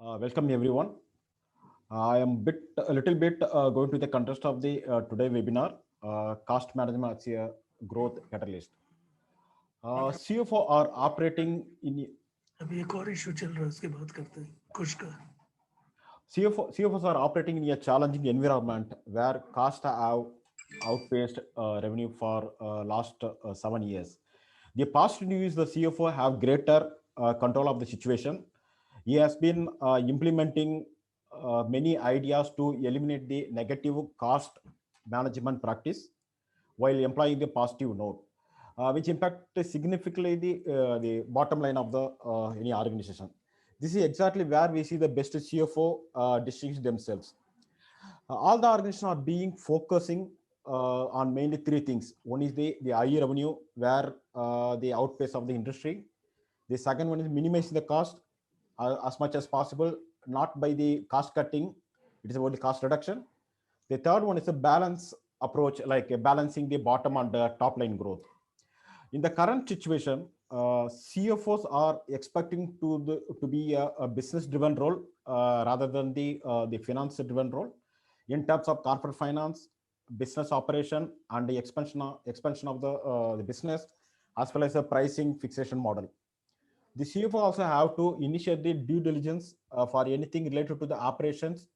Welcome everyone. I am a little bit going to the context of the today webinar, cost management as a growth catalyst. CFO are operating in अभी एक और issue चल रहा है उसके बात करते हैं कुछ का CFOs are operating in a challenging environment where costs have outpaced revenue for last 7 years. The past news the CFO have greater control of the situation. He has been implementing many ideas to eliminate the negative cost management practice while employing the positive note, which impact significantly the bottom line of the any organization. This is exactly where we see the best CFO distinguish themselves. All the organizations are being focusing on mainly three things. One is the high revenue, where the outpace of the industry. The second one is minimizing the cost as much as possible, not by the cost cutting. It is about the cost reduction. The third one is a balance approach, like balancing the bottom and the top line growth. In the current situation, CFOs are expecting to be a business driven role rather than the finance driven role in terms of corporate finance, business operation, and the expansion of the business, as well as the pricing fixation model. The CFO also have to initiate the due diligence for anything related to the operations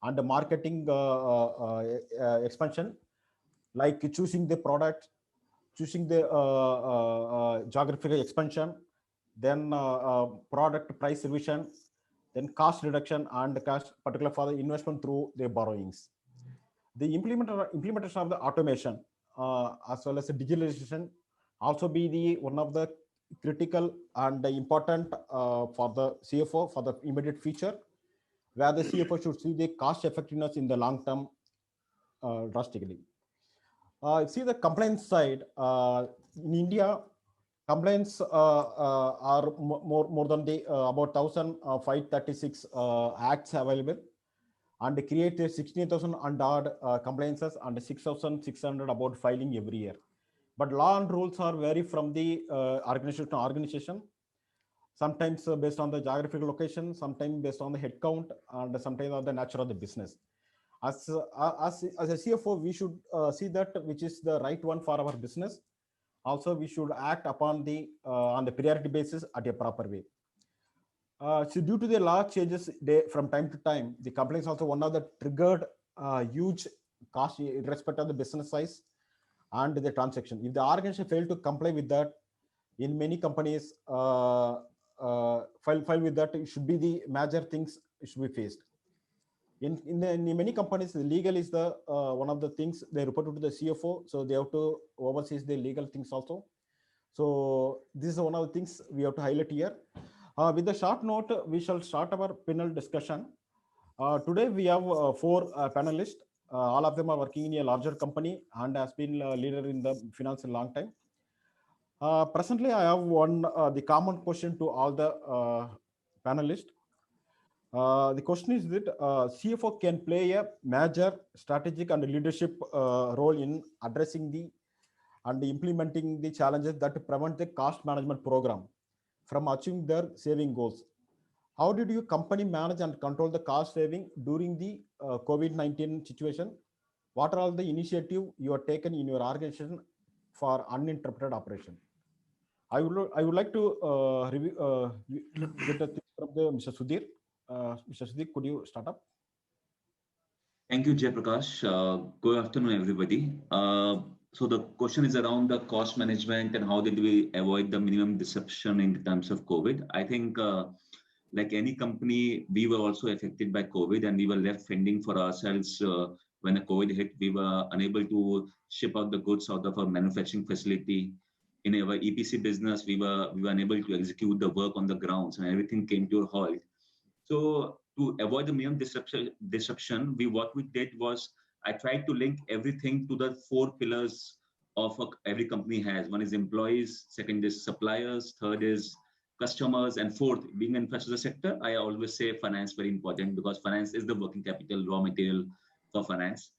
and the marketing expansion, like choosing the product, choosing the geographical expansion, then product price revision, then cost reduction and cost particular for the investment through the borrowings. The implementation of the automation as well as the digitalization also be the one of the critical and important for the CFO for the immediate future, where the CFO should see the cost effectiveness in the long term drastically. See the complaints side in India, complaints are more than the about 1,536 acts available, and they create 16,000 and odd compliances and 6,600 about filing every year. But law and rules are vary from the organization to organization. Sometimes based on the geographical location, sometimes based on the head count, and sometimes on the nature of the business. As a CFO, we should see that which is the right one for our business. Also, we should act upon the on the priority basis at a proper way. So due to the law changes from time to time, the complaints also one of the triggered huge cost in respect of the business size and the transaction. If the organization failed to comply with that, in many companies file with that, it should be the major things should be faced. In many companies, the legal is the one of the things they report to the CFO, so they have to oversee the legal things also. So this is one of the things we have to highlight here. With the short note, we shall start our panel discussion. Today we have four panelists. All of them are working in a larger company and has been a leader in the finance a long time. Presently, I have one the common question to all the panelists. The question is that CFO can play a major strategic and leadership role in addressing the and implementing the challenges that prevent the cost management program from achieving their saving goals. How did your company manage and control the cost saving during the COVID-19 situation? What are all the initiative you have taken in your organization for uninterrupted operation? I would like to get a thing from the Mr. Sudhir. Mr. Sudhir, could you start up? Thank you, Jayaprakash. Good afternoon, everybody. So the question is around the cost management and how did we avoid the minimum disruption in terms of COVID. I think like any company, we were also affected by COVID and we were left fending for ourselves when the COVID hit. We were unable to ship out the goods out of our manufacturing facility. In our EPC business, we were unable to execute the work on the grounds and everything came to a halt. So to avoid the minimum disruption, what we did was I tried to link everything to the four pillars of every company has. One is employees, second is suppliers, third is customers, and fourth, being an infrastructure sector, I always say finance very important because finance is the working capital, raw material for finance.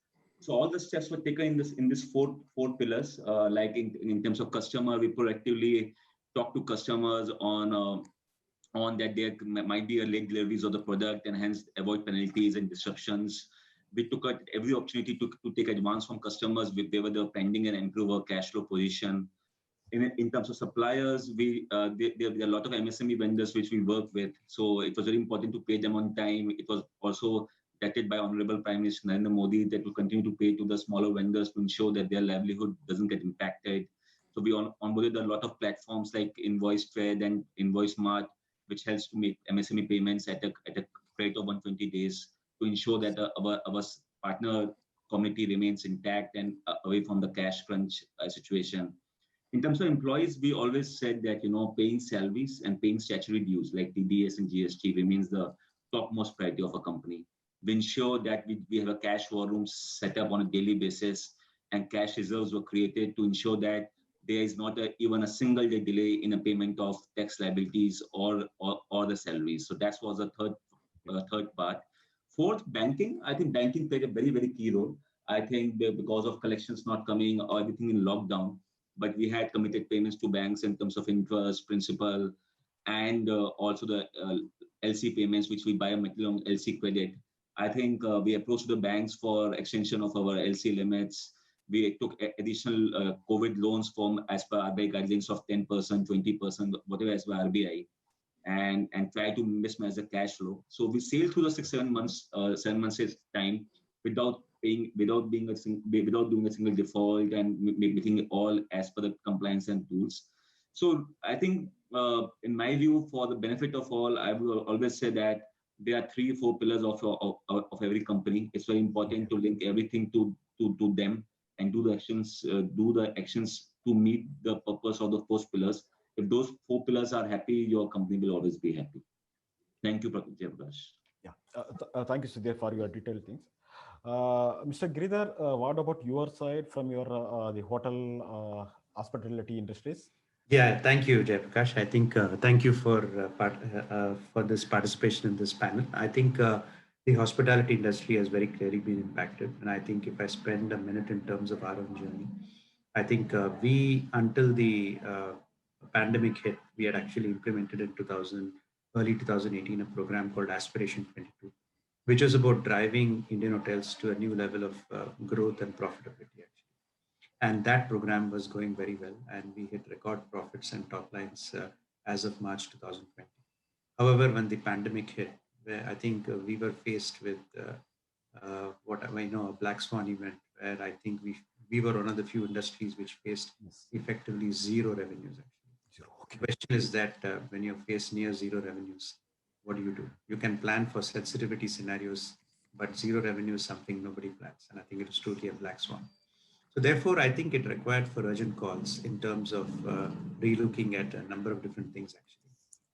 So all the steps were taken in this four pillars. Like in terms of customer, we proactively talk to customers on on that there might be a late deliveries of the product and hence avoid penalties and disruptions. We took every opportunity to take advance from customers with whether they were pending and improve our cash flow position. In terms of suppliers, there are a lot of MSME vendors which we work with. So it was very important to pay them on time. It was also directed by Honorable Prime Minister Narendra Modi that will continue to pay to the smaller vendors to ensure that their livelihood doesn't get impacted. So we onboarded a lot of platforms like Invoice Trade and Invoice Mart, which helps to make MSME payments at a rate of 120 days to ensure that our partner community remains intact and away from the cash crunch situation. In terms of employees, we always said that paying salaries and paying statutory dues like TDS and GST remains the topmost priority of a company. We ensure that we have a cash war room set up on a daily basis, and cash reserves were created to ensure that there is not even a single day delay in a payment of tax liabilities or the salaries. So that was the third part. Fourth, banking. I think banking played a very, very key role. I think because of collections not coming or everything in lockdown, but we had committed payments to banks in terms of interest, principal, and also the LC payments, which we buy a material on LC credit. I think we approached the banks for extension of our LC limits. We took additional COVID loans from as per RBI guidelines of 10%, 20%, whatever as per RBI, and try to mismatch the cash flow. So we sailed through the 7 months time without doing a single default and making it all as per the compliance and tools. So I think, in my view, for the benefit of all, I will always say that there are 3-4 pillars of every company. It's very important to link everything to them and do the actions to meet the purpose of the 4 pillars. If those 4 pillars are happy, your company will always be happy. Thank you, Jayaprakash. Yeah, thank you, Sudhir, for your detailed things. Mr. Giridhar, what about your side from your the hotel hospitality industries? Yeah, thank you, Jayaprakash. I think thank you for this participation in this panel. I think the hospitality industry has very clearly been impacted, and I think if I spend a minute in terms of our own journey, I think we until the pandemic hit, we had actually implemented in early 2018 a program called Aspiration 22, which was about driving Indian hotels to a new level of growth and profitability. And that program was going very well, and we hit record profits and top lines as of March 2020. However, when the pandemic hit, where I think we were faced with what I know a black swan event, where I think we were one of the few industries which faced effectively zero revenues. Actually, okay. The question is that when you face near zero revenues, what do? You can plan for sensitivity scenarios, but zero revenue is something nobody plans, and I think it was truly a black swan. So therefore, I think it required for urgent calls in terms of relooking at a number of different things, actually.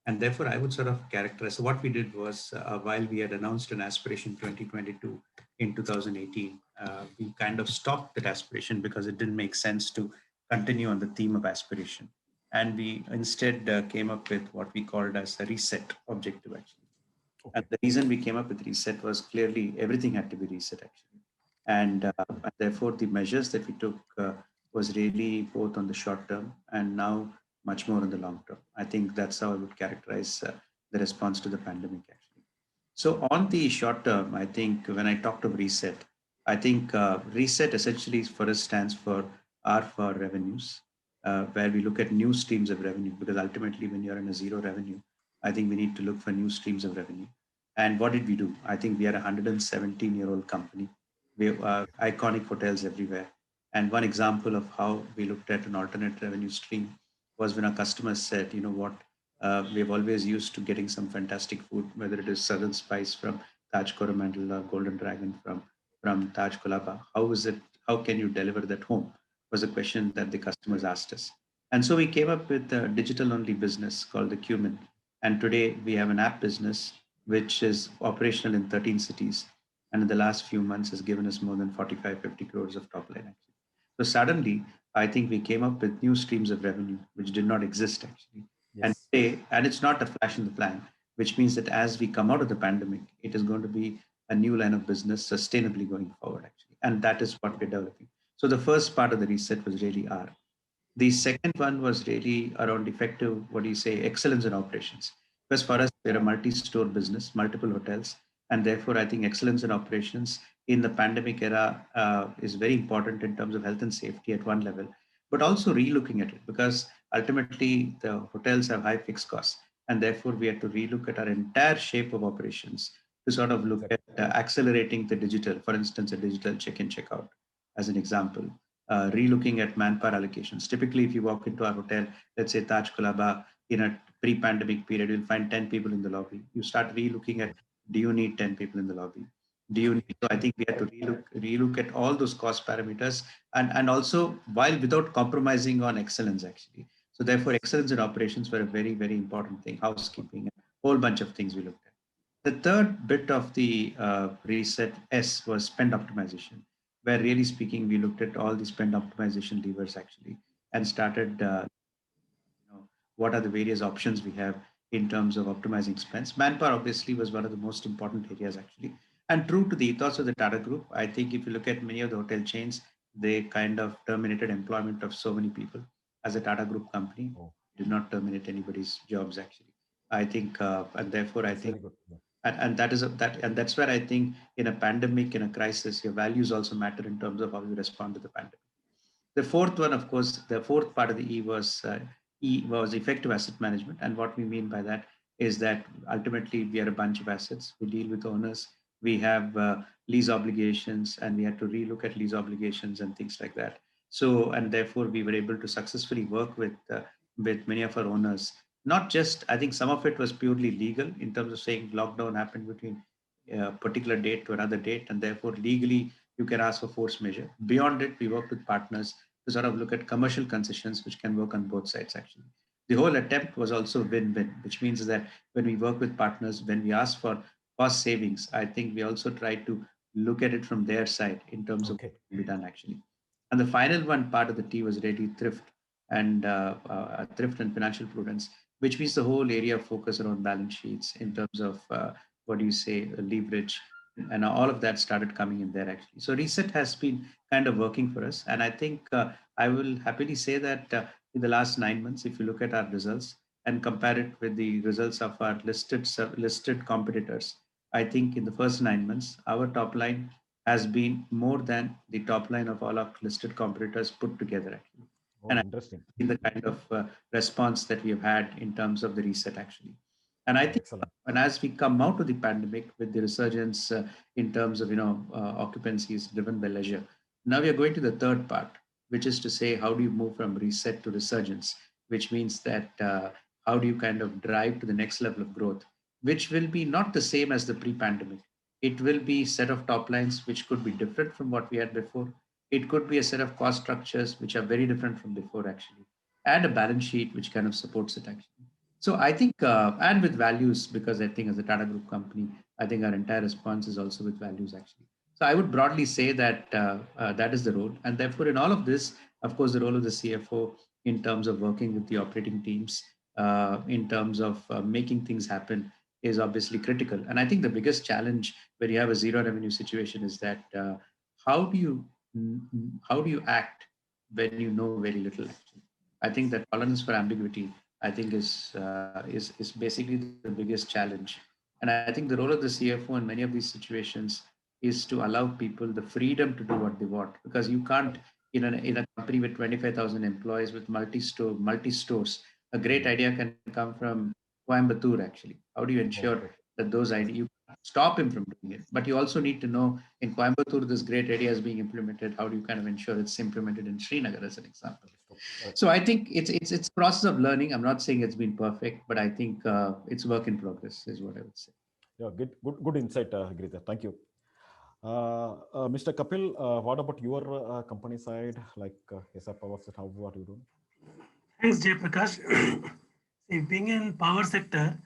And therefore, I would sort of characterize, so what we did was, while we had announced an aspiration 2022 in 2018, we kind of stopped that aspiration because it didn't make sense to continue on the theme of aspiration. And we instead came up with what we called as a reset objective, actually. Okay. And the reason we came up with reset was clearly everything had to be reset, actually. And therefore, the measures that we took was really both on the short term and now much more on the long term. I think that's how I would characterize the response to the pandemic, actually. So on the short term, I think when I talked of reset, I think reset essentially for us stands for R for revenues, where we look at new streams of revenue, because ultimately when you're in a zero revenue, I think we need to look for new streams of revenue. And what did we do? I think we are a 117-year-old company. We have iconic hotels everywhere. And one example of how we looked at an alternate revenue stream was when our customers said, you know what, we've always used to getting some fantastic food, whether it is Southern Spice from Taj Coromandel or Golden Dragon from Taj Colaba. How can you deliver that home? Was a question that the customers asked us. And so we came up with a digital-only business called the Qmin. And today we have an app business, which is operational in 13 cities. And in the last few months has given us more than 45-50 crores of top line, actually. So suddenly, I think we came up with new streams of revenue, which did not exist, actually. Yes. And it's not a flash in the pan, which means that as we come out of the pandemic, it is going to be a new line of business sustainably going forward, actually. And that is what we're developing. So the first part of the reset was really R. The second one was really around effective, excellence in operations. Because for us, we're a multi-store business, multiple hotels, and therefore I think excellence in operations in the pandemic era is very important in terms of health and safety at one level, but also relooking at it because ultimately the hotels have high fixed costs, and therefore we had to relook at our entire shape of operations to sort of look at accelerating the digital, for instance, a digital check-in, check-out as an example. Relooking at manpower allocations. Typically, if you walk into our hotel, let's say Taj Colaba, in a pre-pandemic period, you'll find 10 people in the lobby. You start relooking at, do you need 10 people in the lobby? Do you need, so I think we had to relook at all those cost parameters and also while without compromising on excellence actually. So therefore excellence in operations were a very, very important thing, housekeeping, a whole bunch of things we looked at. The third bit of the reset S was spend optimization, where really speaking, we looked at all the spend optimization levers actually and started what are the various options we have in terms of optimizing spends. Manpower obviously was one of the most important areas actually. And true to the ethos of the Tata Group, I think if you look at many of the hotel chains, they kind of terminated employment of so many people. As a Tata Group company, did not terminate anybody's jobs actually. I think, and therefore I think, and that is and that's where I think in a pandemic, in a crisis, your values also matter in terms of how you respond to the pandemic. The fourth one, of course, the fourth part of the E was effective asset management. And what we mean by that is that ultimately we are a bunch of assets. We deal with owners. We have lease obligations, and we had to relook at lease obligations and things like that. So, and therefore we were able to successfully work with many of our owners. Not just, I think some of it was purely legal in terms of saying lockdown happened between a particular date to another date, and therefore legally you can ask for force majeure. Beyond it, we work with partners to sort of look at commercial concessions, which can work on both sides actually. The whole attempt was also win-win, which means that when we work with partners, when we ask for cost savings, I think we also try to look at it from their side in terms of what can be done actually. And the final one part of the T was really thrift and financial prudence, which means the whole area of focus around balance sheets in terms of what do you say, leverage, and all of that started coming in there actually. So reset has been kind of working for us, and I think I will happily say that in the last 9 months, if you look at our results and compare it with the results of our listed competitors, I think in the first 9 months, our top line has been more than the top line of all our listed competitors put together actually. And interesting in the kind of response that we have had in terms of the reset actually. And I think, excellent. And as we come out of the pandemic with the resurgence in terms of occupancies driven by leisure, now we are going to the third part, which is to say how do you move from reset to resurgence, which means that how do you kind of drive to the next level of growth, which will be not the same as the pre-pandemic. It will be set of top lines which could be different from what we had before. It could be a set of cost structures which are very different from before actually, and a balance sheet which kind of supports it actually. So I think, and with values, because I think as a Tata Group company, I think our entire response is also with values actually. So I would broadly say that that is the role. And therefore in all of this, of course, the role of the CFO in terms of working with the operating teams, in terms of making things happen is obviously critical. And I think the biggest challenge when you have a zero revenue situation is that how do you act when you know very little actually? I think that tolerance for ambiguity, I think is basically the biggest challenge. And I think the role of the CFO in many of these situations is to allow people the freedom to do what they want, because you can't in a company with 25,000 employees with multi stores. A great idea can come from Coimbatore actually. How do you ensure that those ideas, you stop him from doing it, but you also need to know in Coimbatore this great idea is being implemented. How do you kind of ensure it's implemented in Srinagar as an example? So I think it's a process of learning. I'm not saying it's been perfect, but I think it's work in progress is what I would say. Yeah, good insight, Girija. Thank you. Mr. Kapil, what about your company side, like SR Power Set? How are you doing? Thanks, Jay Prakash. See, being in power sector,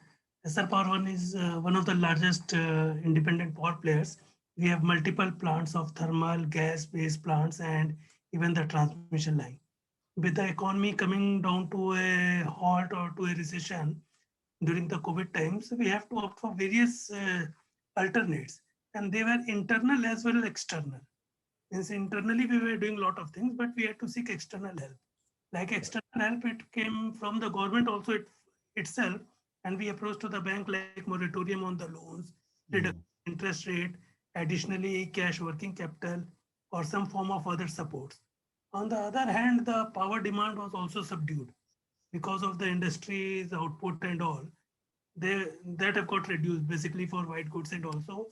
SR Power One is one of the largest independent power players. We have multiple plants of thermal, gas-based plants, and even the transmission line. With the economy coming down to a halt or to a recession during the COVID times, we have to opt for various alternates, and they were internal as well as external. Means internally we were doing a lot of things, but we had to seek external help. Like external help, it came from the government also itself, And we approached to the bank like moratorium on the loans, reduction interest rate, additionally cash working capital, or some form of other supports. On the other hand, the power demand was also subdued because of the industry's output and all. That have got reduced basically for white goods, and also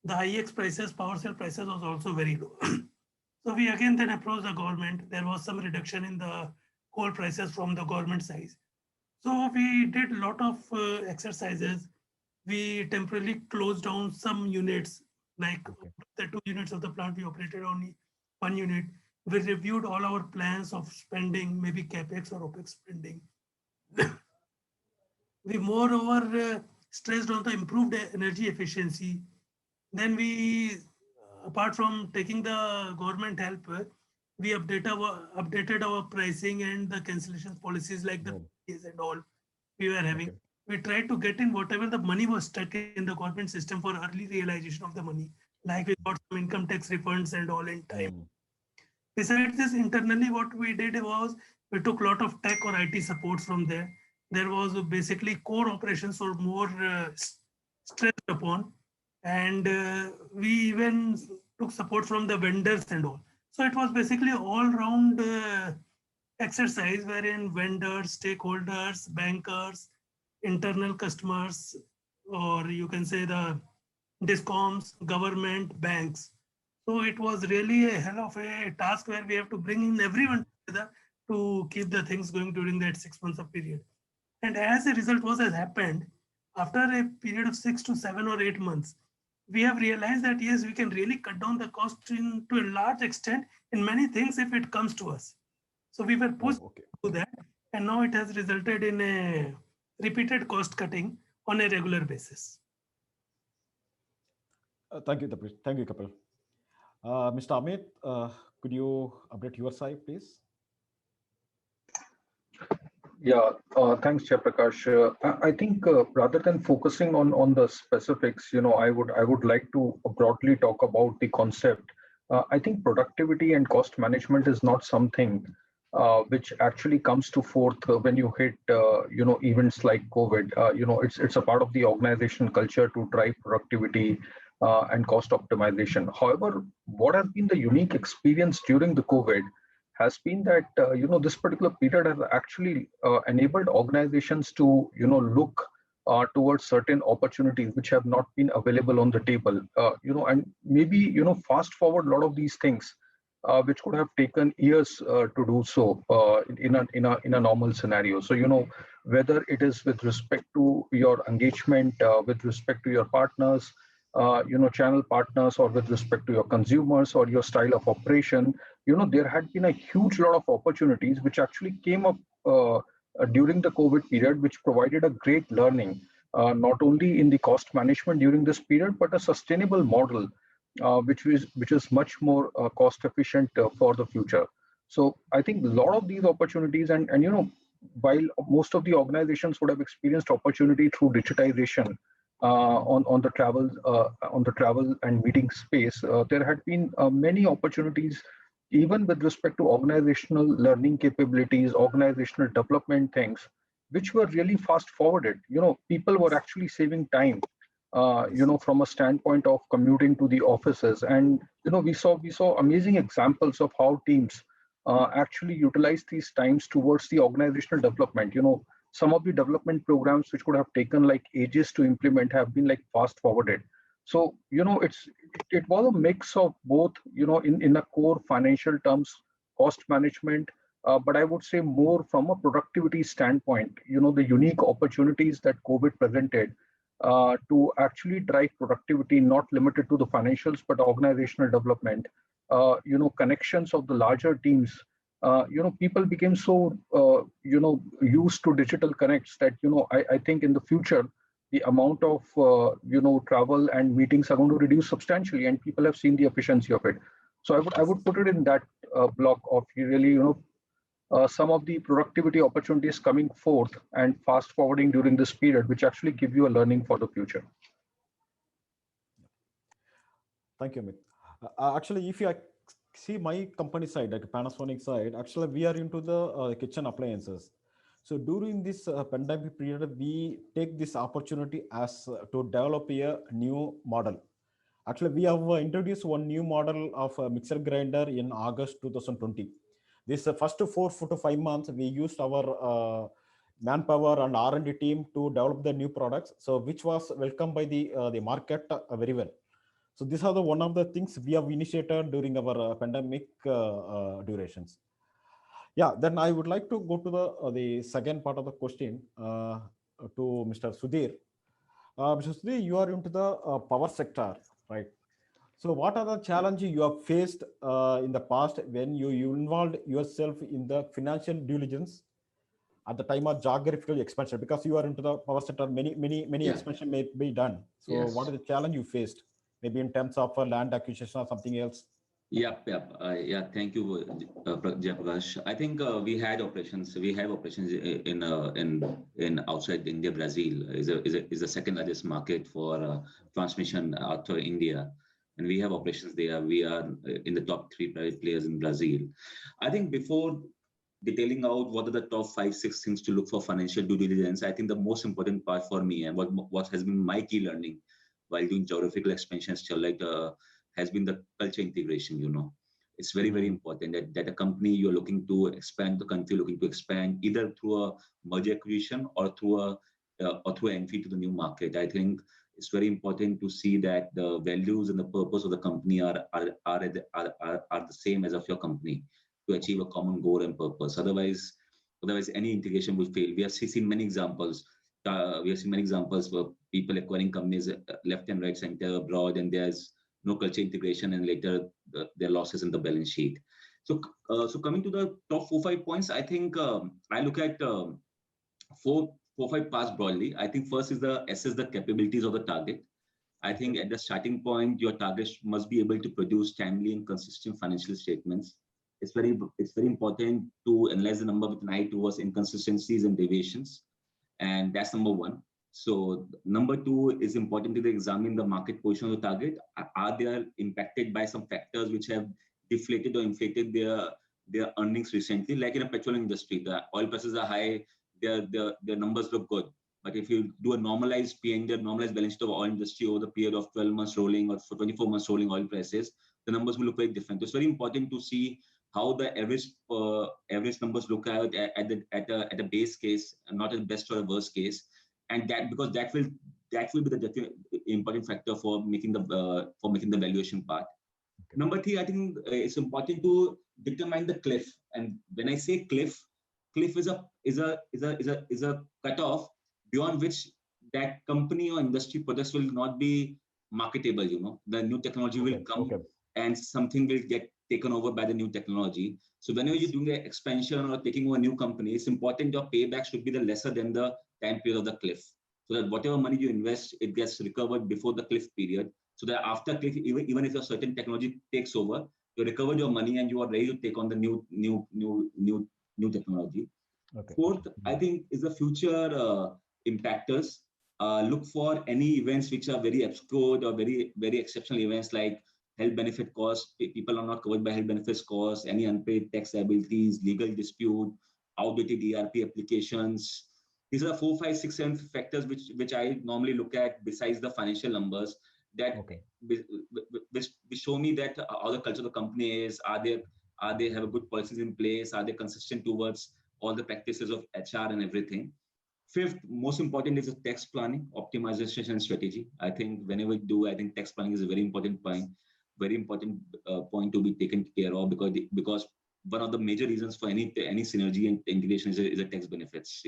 the IEX prices, power cell prices was also very low. So we again then approached the government. There was some reduction in the coal prices from the government side. So we did a lot of exercises. We temporarily closed down some units, like the 2 units of the plant, we operated only 1 unit. We reviewed all our plans of spending, maybe capex or opex spending. We moreover stressed on the improved energy efficiency. Then we, apart from taking the government help, we updated our pricing and the cancellation policies like the fees and all we were having. We tried to get in whatever the money was stuck in the government system for early realization of the money. Like we got some income tax refunds and all in time. Besides this, internally, what we did was we took a lot of tech or IT supports from there. There was basically core operations were more stressed upon, and we even took support from the vendors and all. So it was basically all round exercise wherein vendors, stakeholders, bankers, internal customers, or you can say the discoms, government, banks. So it was really a hell of a task where we have to bring in everyone together to keep the things going during that 6 months of period. And as a result, what has happened after a period of 6 to 7 or 8 months, we have realized that yes, we can really cut down the cost to a large extent in many things if it comes to us. So we were pushed to do that, and now it has resulted in a repeated cost cutting on a regular basis. Thank you, thank you, Kapil. Mr. Amit, could you update your side, please? Yeah, thanks, Jayaprakash. I think rather than focusing on the specifics, I would like to broadly talk about the concept. I think productivity and cost management is not something which actually comes to forth when you hit events like COVID. It's a part of the organizational culture to drive productivity and cost optimization. However, what has been the unique experience during the COVID has been that this particular period has actually enabled organizations to look towards certain opportunities which have not been available on the table, and maybe fast forward a lot of these things which could have taken years to do so in a normal scenario. So whether it is with respect to your engagement, with respect to your partners, channel partners, or with respect to your consumers or your style of operation, there had been a huge lot of opportunities which actually came up during the COVID period, which provided a great learning, not only in the cost management during this period, but a sustainable model, which is much more cost efficient for the future. So I think a lot of these opportunities, and while most of the organizations would have experienced opportunity through digitization, on the travel and meeting space, there had been many opportunities, even with respect to organizational learning capabilities, organizational development things, which were really fast forwarded. People were actually saving time, from a standpoint of commuting to the offices, and we saw amazing examples of how teams actually utilize these times towards the organizational development. Some of the development programs which could have taken like ages to implement have been like fast forwarded. So it was a mix of both, in a core financial terms, cost management, but I would say more from a productivity standpoint. The unique opportunities that COVID presented to actually drive productivity, not limited to the financials but organizational development. Connections of the larger teams. People became so used to digital connects that I think in the future the amount of travel and meetings are going to reduce substantially, and people have seen the efficiency of it. So I would put it in that block of really some of the productivity opportunities coming forth and fast forwarding during this period, which actually give you a learning for the future. Thank you, Amit. Actually, if you see my company side, like Panasonic side, actually we are into the kitchen appliances. So during this pandemic period, we take this opportunity as to develop a new model. Actually, we have introduced one new model of a mixer grinder in August 2020. This first 4 to 5 months, we used our manpower and R&D team to develop the new products. So which was welcomed by the market very well. So these are the one of the things we have initiated during our pandemic durations. Yeah, then I would like to go to the second part of the question to Mr. Sudhir. Mr. Sudhir, you are into the power sector, right? So what are the challenges you have faced in the past when you involved yourself in the financial due diligence at the time of geographical expansion? Because you are into the power sector, many Yeah. expansion may be done. So Yes. what is the challenge you faced? Maybe in terms of land acquisition or something else? Yep. Yeah, thank you, Jayaprakash. I think we have operations in outside India. Brazil is the second largest market for transmission after India, and we have operations there. We are in the top 3 private players in Brazil. I think before detailing out what are the top 5-6 things to look for financial due diligence, I think the most important part for me and what has been my key learning while doing geographical expansion has been the culture integration. It's very important that a company you're looking to expand the country, looking to expand either through a merger acquisition or through entry to the new market. I think it's very important to see that the values and the purpose of the company are the same as of your company to achieve a common goal and purpose. Otherwise any integration will fail. We have seen many examples. Where people acquiring companies left and right, center, abroad, and there's no culture integration, and later there are losses in the balance sheet. So coming to the top 4-5 points, I think I look at 4-5 parts broadly. I think first is assess the capabilities of the target. I think at the starting point, your target must be able to produce timely and consistent financial statements. It's very important to analyze the number with an eye towards inconsistencies and deviations, and that's number one. So number two is important to examine the market position of the target. Are they impacted by some factors which have deflated or inflated their earnings recently? Like in a petroleum industry, the oil prices are high, their numbers look good. But if you do a normalized P&L, normalized balance sheet of oil industry over the period of 12 months rolling or for 24 months rolling oil prices, the numbers will look very different. It's very important to see how the average numbers look at a base case, not a best or a worst case. And because that will be the important factor for making the valuation part. Okay. Number 3, I think it's important to determine the cliff. And when I say cliff is a cutoff beyond which that company or industry products will not be marketable. The new technology will come and something will get taken over by the new technology. So whenever you're doing an expansion or taking over a new company, it's important your payback should be the lesser than the time period of the cliff, so that whatever money you invest, it gets recovered before the cliff period. So that after cliff, even if a certain technology takes over, you recovered your money and you are ready to take on the new technology. Okay. Fourth, I think is the future impactors. Look for any events which are very obscure or very exceptional events like health benefit costs. People are not covered by health benefits costs, any unpaid tax liabilities, legal dispute, outdated ERP applications. These are 4, 5, 6, 7 factors which I normally look at besides the financial numbers that which show me that how the culture of the company is. Are they have a good policies in place? Are they consistent towards all the practices of HR and everything? Fifth, most important is the tax planning, optimization, and strategy. I think whenever you do, I think tax planning is a very important point to be taken care of because one of the major reasons for any synergy and integration is the tax benefits.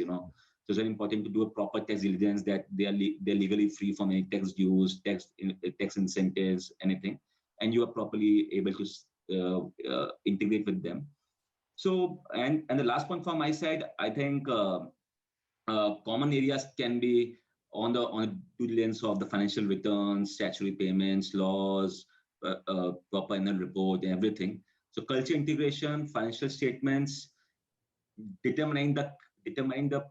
So it's very important to do a proper tax diligence that they're legally free from any tax dues, tax incentives, anything, and you are properly able to integrate with them. So and the last point from my side, I think common areas can be on the due diligence of the financial returns, statutory payments, laws, proper annual report, and everything. So culture integration, financial statements, determining the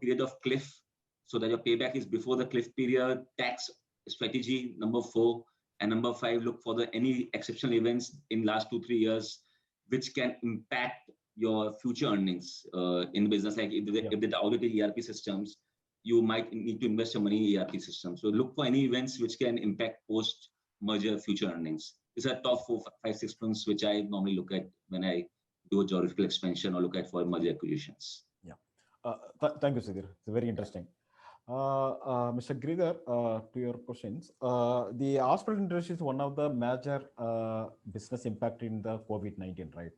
period of cliff so that your payback is before the cliff period, tax strategy, number 4, and number 5, look for any exceptional events in last 2-3 years which can impact your future earnings in business. Like if the outdated ERP systems, you might need to invest your money in ERP systems. So look for any events which can impact post-merger future earnings. These are top 4, 5, 6 points which I normally look at when I do a geographical expansion or look at for merger acquisitions. Yeah. Thank you, Sudhir. It's very interesting. Mr. Giridhar, to your questions, the hospital industry is one of the major business impact in the COVID-19, right?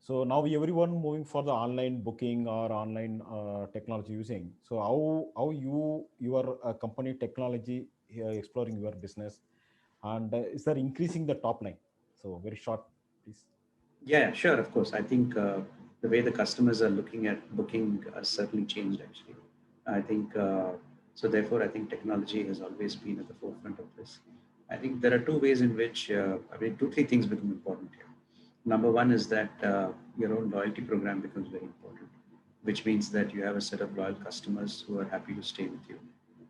So now everyone moving for the online booking or online technology using. So how your company technology exploring your business, and is there increasing the top line? So very short, please. Yeah, sure, of course. I think the way the customers are looking at booking has certainly changed, actually. I think, so therefore, I think technology has always been at the forefront of this. I think there are two ways in which, two, three things become important here. Number one is that your own loyalty program becomes very important, which means that you have a set of loyal customers who are happy to stay with you.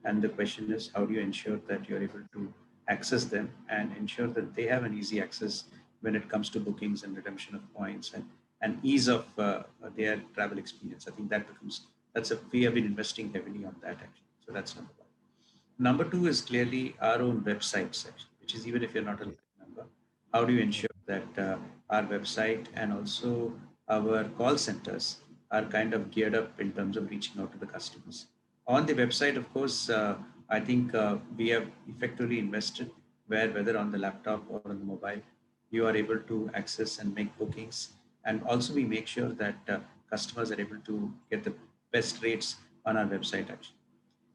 And the question is, how do you ensure that you're able to access them and ensure that they have an easy access when it comes to bookings and redemption of points and ease of their travel experience? I think we have been investing heavily on that, actually. So that's number one. Number two is clearly our own website section, which is even if you're not a member, how do you ensure that our website and also our call centers are kind of geared up in terms of reaching out to the customers? On the website, of course, I think we have effectively invested whether on the laptop or on the mobile, you are able to access and make bookings. And also we make sure that customers are able to get the best rates on our website, actually.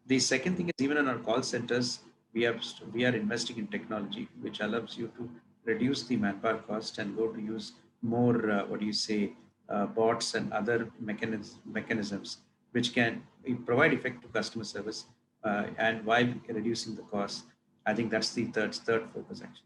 The second thing is even in our call centers, we are investing in technology, which allows you to reduce the manpower cost and go to use more, bots and other mechanisms, which can provide effective customer service and while reducing the cost. I think that's the third focus, actually.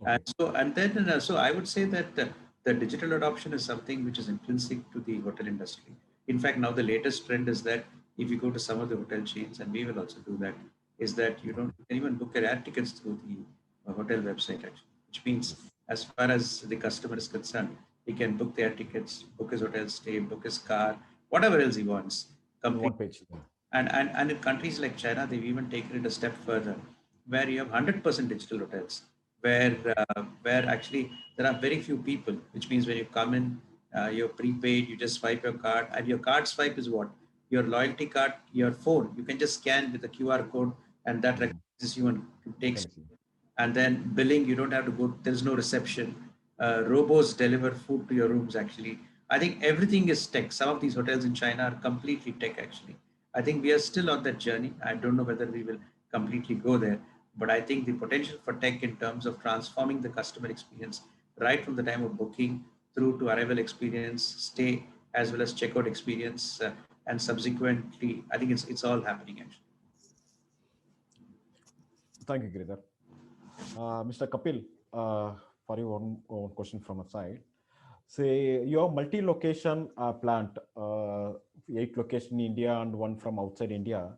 Okay. So I would say that the digital adoption is something which is intrinsic to the hotel industry. In fact, now the latest trend is that if you go to some of the hotel chains, and we will also do that, is that you can even book your air tickets through the hotel website, actually, which means as far as the customer is concerned, he can book their tickets, book his hotel stay, book his car, whatever else he wants. One page. And in countries like China, they've even taken it a step further, where you have 100% digital hotels, where actually there are very few people, which means when you come in, you're prepaid, you just swipe your card, and your card swipe is what? Your loyalty card, your phone. You can just scan with the QR code, and that recognizes you and takes. And then billing, you don't have to go, there's no reception. Robos deliver food to your rooms, actually. I think everything is tech. Some of these hotels in China are completely tech, actually. I think we are still on that journey. I don't know whether we will completely go there, but I think the potential for tech in terms of transforming the customer experience right from the time of booking through to arrival experience, stay, as well as checkout experience, and subsequently, I think it's all happening, actually. Thank you, Giridhar. Mr. Kapil, for you one question from a side. Say you have multi-location plant, 8 locations in India and 1 from outside India.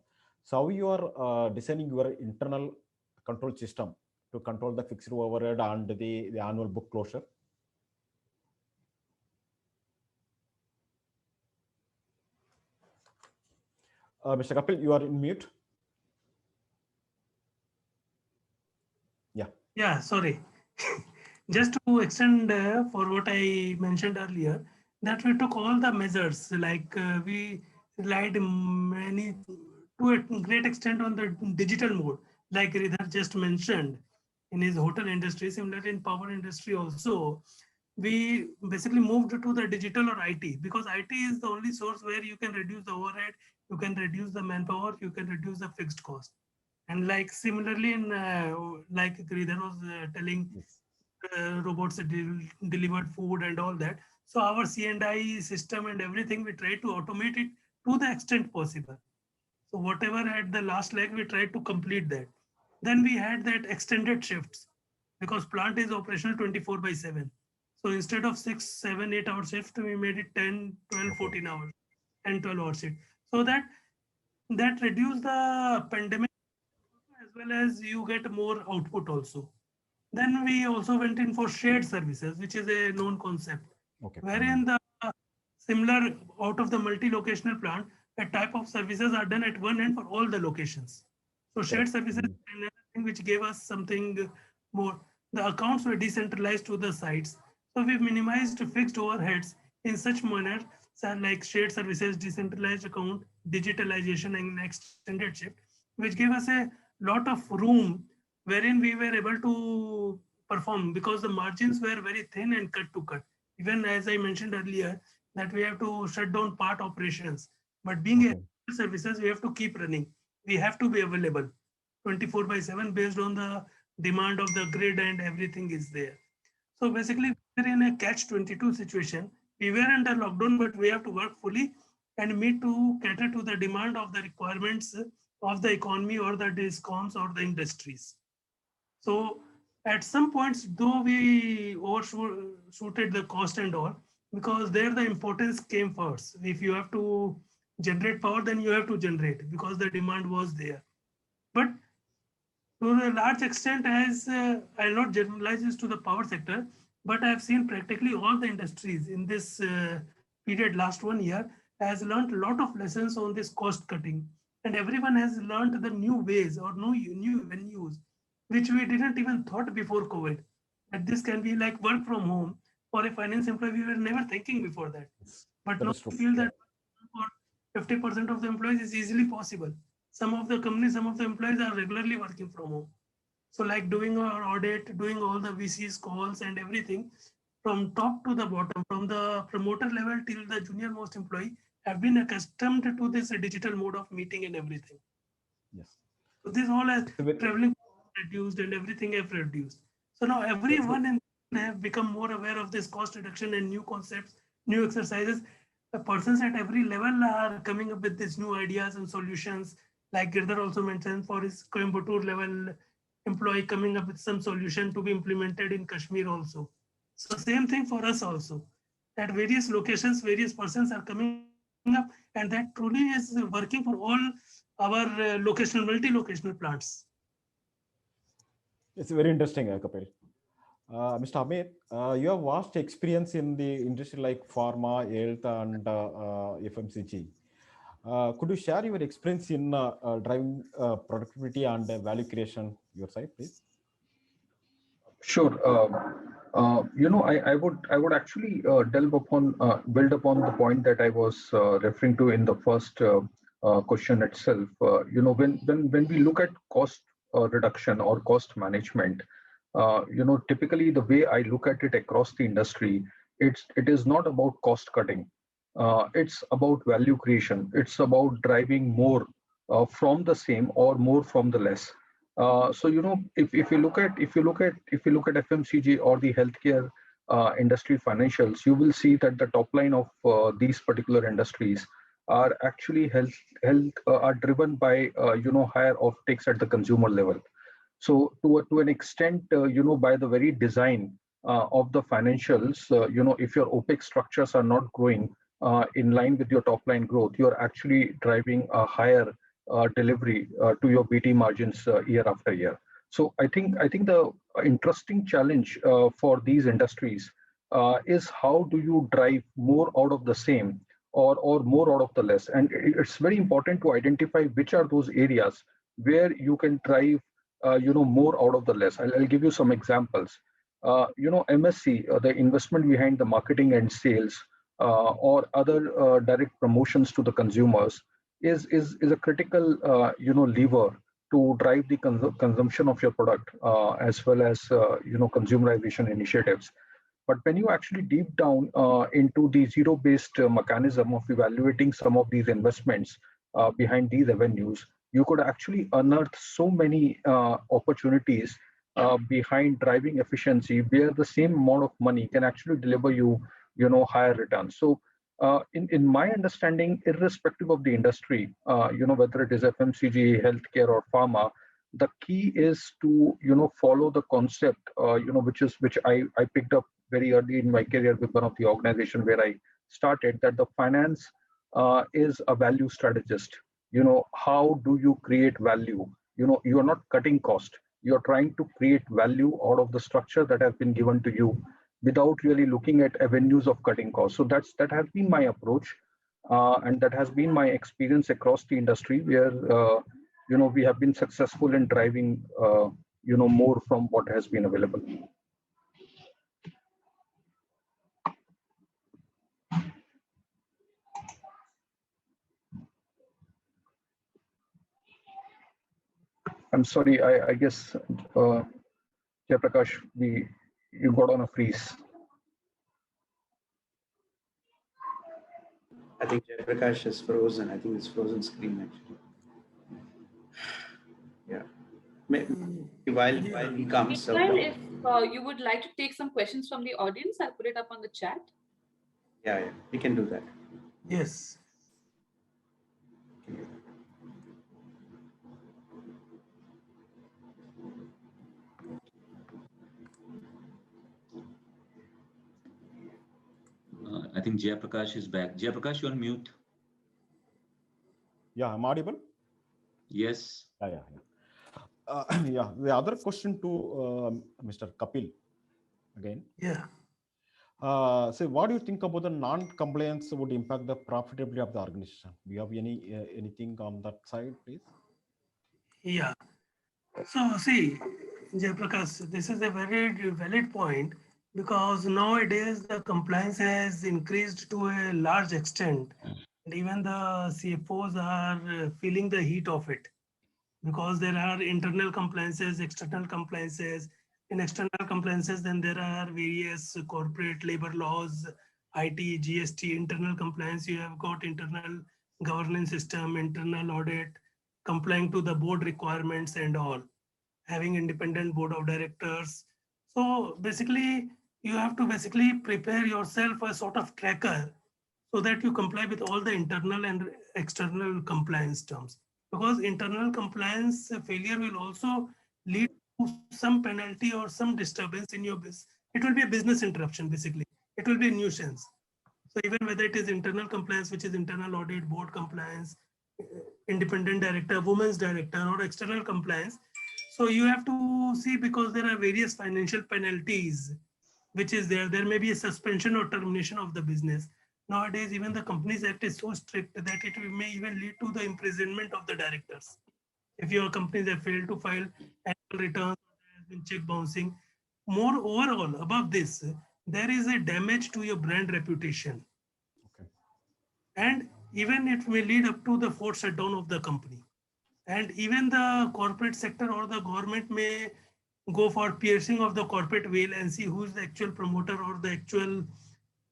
So how you are designing your internal control system to control the fixed overhead and the annual book closure? Mr. Kapil, you are in mute. Yeah, sorry. Just to extend for what I mentioned earlier, that we took all the measures, like we relied to a great extent on the digital mode, like Giridhar just mentioned in his hotel industry. Similarly, in power industry also, we basically moved to the digital or IT, because IT is the only source where you can reduce the overhead, you can reduce the manpower, you can reduce the fixed cost. And like similarly in like Giridhar was telling, robots delivered food and all that. So our C&I system and everything, we try to automate it to the extent possible. So whatever had the last leg, we tried to complete that. Then we had that extended shifts, because plant is operational 24/7. So instead of 6, 7, 8 hour shift, we made it 10, 12, 14 hours and 12 hour shift. So that reduced the pandemic, as well as you get more output also. Then we also went in for shared services, which is a known concept, wherein the similar out of the multi-locational plant, a type of services are done at one end for all the locations. So shared services is another thing which gave us something more. The accounts were decentralized to the sites. So we've minimized fixed overheads in such manner, like shared services, decentralized account, digitalization and extended shift, which gave us a lot of room wherein we were able to perform because the margins were very thin and cut to cut. Even as I mentioned earlier, that we have to shut down part operations, but being a services, we have to keep running. We have to be available 24/7 based on the demand of the grid and everything is there. So basically, we're in a catch-22 situation. We were under lockdown, but we have to work fully and meet to cater to the demand of the requirements of the economy or the discoms or the industries. So at some points, though we overshooted the cost and all, because there the importance came first. If you have to generate power, then you have to generate because the demand was there. But to a large extent, as I'll not generalize this to the power sector, but I've seen practically all the industries in this period, last 1 year, has learned a lot of lessons on this cost cutting. And everyone has learned the new ways or new venues, which we didn't even thought before COVID. That this can be like work from home. For a finance employee, we were never thinking before that. But now we feel that for 50% of the employees is easily possible. Some of the companies, some of the employees are regularly working from home. So like doing our audit, doing all the VCs calls and everything from top to the bottom, from the promoter level till the junior most employee have been accustomed to this digital mode of meeting and everything. Yes. So this all has traveling reduced and everything have reduced. So now everyone in have become more aware of this cost reduction and new concepts, new exercises. The persons at every level are coming up with these new ideas and solutions. Like Girdhar also mentioned for his Coimbatore level employee coming up with some solution to be implemented in Kashmir also. So same thing for us also. At various locations, various persons are coming up, and that truly is working for all our locational, multi-locational plants. It's very interesting, Kapil. Mr. Amit, you have vast experience in the industry like pharma, health, and FMCG. Could you share your experience in driving productivity and value creation your side, please? Sure. I would actually build upon the point that I was referring to in the first question itself. When we look at cost reduction or cost management, typically the way I look at it across the industry, it is not about cost cutting. It's about value creation. It's about driving more from the same or more from the less. So if you look at FMCG or the healthcare industry financials, you will see that the top line of these particular industries are actually are driven by higher offtakes at the consumer level. So to an extent, by the very design of the financials, if your OPEX structures are not growing in line with your top line growth, you're actually driving a higher delivery to your BT margins year after year. So I think the interesting challenge for these industries is how do you drive more out of the same or more out of the less. And it's very important to identify which are those areas where you can drive more out of the less. I'll give you some examples. MSC, the investment behind the marketing and sales or other direct promotions to the consumers is a critical lever to drive the consumption of your product as well as consumerization initiatives. But when you actually deep down into the zero-based mechanism of evaluating some of these investments behind these avenues, you could actually unearth so many opportunities behind driving efficiency where the same amount of money can actually deliver you higher returns. So in my understanding, irrespective of the industry, whether it is FMCG, healthcare, or pharma, the key is to follow the concept, which I picked up very early in my career with one of the organizations where I started, that the finance is a value strategist. How do you create value? You are not cutting cost. You're trying to create value out of the structure that has been given to you. without really looking at avenues of cutting costs. So that has been my approach, and that has been my experience across the industry, where we have been successful in driving more from what has been available. I'm sorry, I guess Jayaprakash, you got on a freeze. I think Jayaprakash is frozen. I think it's frozen screen actually. Yeah. While he comes. If you would like to take some questions from the audience, I'll put it up on the chat. Yeah, we can do that. Yes. I think Jayaprakash is back. Jayaprakash, you're on mute. Yeah, I'm audible? Yes. Yeah. Yeah, the other question to Mr. Kapil again. Yeah. So what do you think about the non-compliance would impact the profitability of the organization? Do you have anything on that side, please? Yeah. So see, Jayaprakash, this is a very valid point, because nowadays the compliance has increased to a large extent, and even the CFOs are feeling the heat of it, because there are internal compliances, external compliances. In external compliances, then there are various corporate labor laws, IT, GST. Internal compliance, you have got internal governance system, internal audit, complying to the board requirements and all, having independent board of directors. So basically, you have to basically prepare yourself a sort of tracker, so that you comply with all the internal and external compliance terms. Because internal compliance failure will also lead to some penalty or some disturbance in your business. It will be a business interruption, basically. It will be a nuisance. So even whether it is internal compliance, which is internal audit, board compliance, independent director, women's director, or external compliance. So you have to see, because there are various financial penalties, which is there. There may be a suspension or termination of the business. Nowadays, even the Companies Act is so strict that it may even lead to the imprisonment of the directors. If your companies have failed to file annual returns, there has been check bouncing. More overall, above this, there is a damage to your brand reputation. Okay. And even it may lead up to the forced shutdown of the company. And even the corporate sector or the government may go for piercing of the corporate veil and see who is the actual promoter or the actual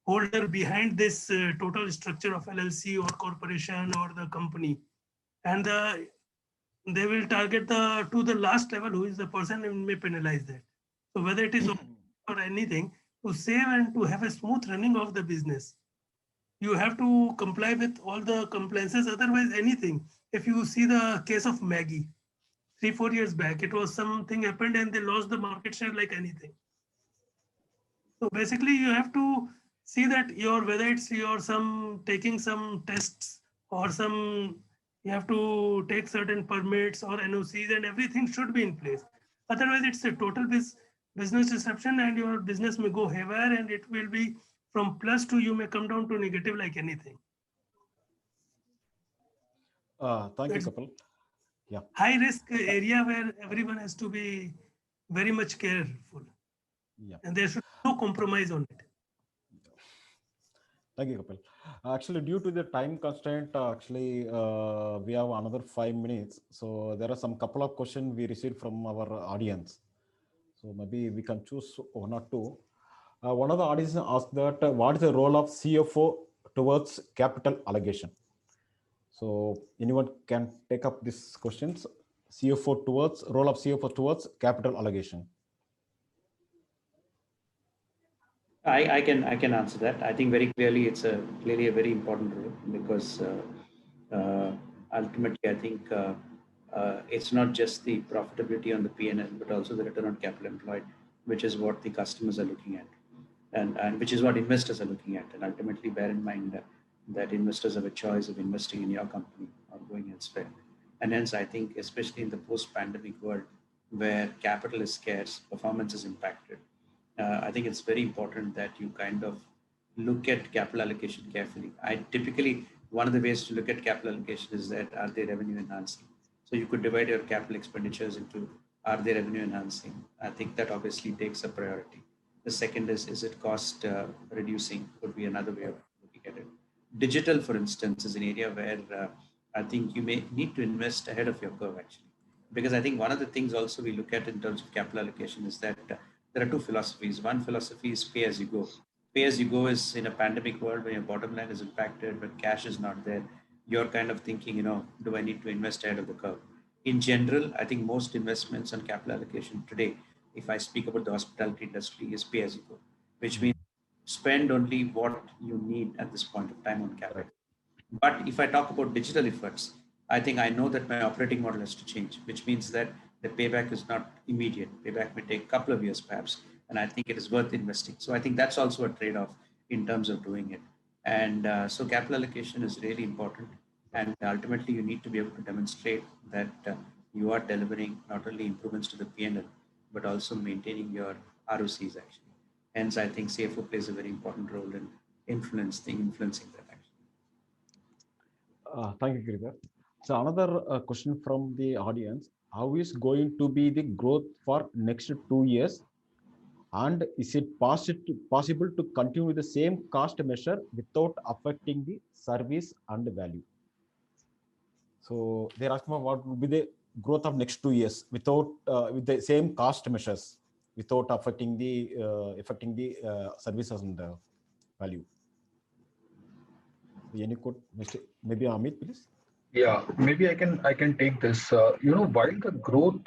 holder behind this total structure of LLC or corporation or the company. And they will target to the last level, who is the person, and may penalize that. So whether it is or anything, to save and to have a smooth running of the business, you have to comply with all the compliances. Otherwise, anything. If you see the case of Maggie, 3-4 years back, it was something happened and they lost the market share like anything. So basically, you have to see that whether it's taking some tests or you have to take certain permits or NOCs, and everything should be in place. Otherwise, it's a total business disruption, and your business may go haywire, and it will be from plus to, you may come down to negative like anything. Thank you, Kapil. Yeah. High risk area where everyone has to be very much careful. Yeah. And there should be no compromise on it. Thank you, Kapil. Actually, due to the time constraint, we have another 5 minutes. So there are some couple of questions we received from our audience. So maybe we can choose one or two. One of the audience asked that what is the role of CFO towards capital allocation? So anyone can take up these questions. Role of CFO towards capital allocation. I can answer that. I think very clearly it's clearly a very important role, because ultimately I think it's not just the profitability on the P&L, but also the return on capital employed, which is what the customers are looking at, and which is what investors are looking at. And ultimately, bear in mind that investors have a choice of investing in your company or going elsewhere. And hence, I think, especially in the post-pandemic world, where capital is scarce, performance is impacted, I think it's very important that you kind of look at capital allocation carefully. I typically, one of the ways to look at capital allocation is that are they revenue enhancing? So you could divide your capital expenditures into are they revenue enhancing? I think that obviously takes a priority. The second is it cost reducing? Would be another way of looking at it. Digital, for instance, is an area where I think you may need to invest ahead of your curve actually, because I think one of the things also we look at in terms of capital allocation is that there are two philosophies. One philosophy is pay as you go. Pay as you go is in a pandemic world when your bottom line is impacted, when cash is not there, you're kind of thinking, do I need to invest ahead of the curve? In general, I think most investments on capital allocation today, if I speak about the hospitality industry, is pay as you go, which means spend only what you need at this point of time on capital. But if I talk about digital efforts, I think I know that my operating model has to change, which means that the payback is not immediate. Payback may take a couple of years perhaps, and I think it is worth investing. So I think that's also a trade-off in terms of doing it. And so capital allocation is really important. And ultimately, you need to be able to demonstrate that you are delivering not only improvements to the P&L, but also maintaining your ROCs actually. Hence, I think CFO plays a very important role in influencing that actually. Thank you, Giridhar. So another question from the audience: how is going to be the growth for next 2 years, and is it possible to continue with the same cost measure without affecting the service and value? So they're asking about what will be the growth of next 2 years without with the same cost measures, without affecting the services and value. Any code, maybe Amit, please. Yeah, maybe I can take this. While the growth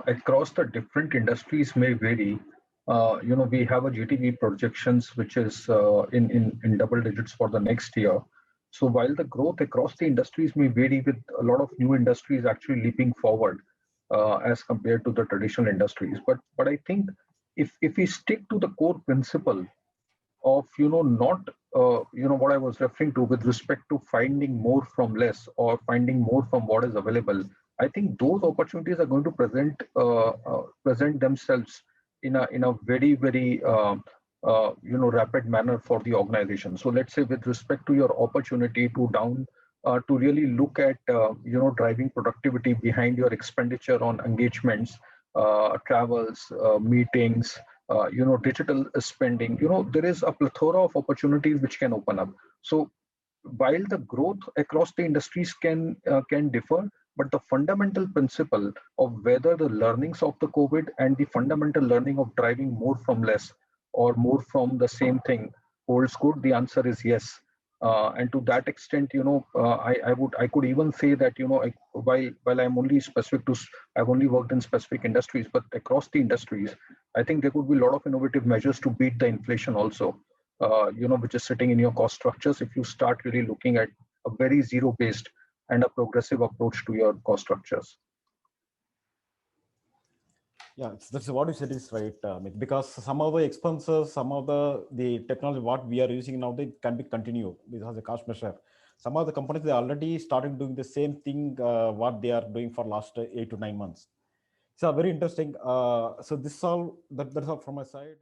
across the different industries may vary, we have a GTV projections which is in double digits for the next year. So while the growth across the industries may vary, with a lot of new industries actually leaping forward as compared to the traditional industries, but I think if we stick to the core principle of not what I was referring to with respect to finding more from less or finding more from what is available, I think those opportunities are going to present themselves in a very very rapid manner for the organization. So let's say with respect to your opportunity to really look at driving productivity behind your expenditure on engagements, travels, meetings, digital spending, there is a plethora of opportunities which can open up. So while the growth across the industries can differ, but the fundamental principle of whether the learnings of the COVID and the fundamental learning of driving more from less or more from the same thing holds good, the answer is yes. And to that extent, I could even say that while I'm only I've only worked in specific industries, but across the industries, I think there could be a lot of innovative measures to beat the inflation also, which is sitting in your cost structures if you start really looking at a very zero-based and a progressive approach to your cost structures. Yeah, that's what you said is right, because some of the expenses, some of the technology what we are using now, they can be continued because the cost measure. Some of the companies, they already started doing the same thing what they are doing for last 8 to 9 months. So very interesting. So that's all from my side.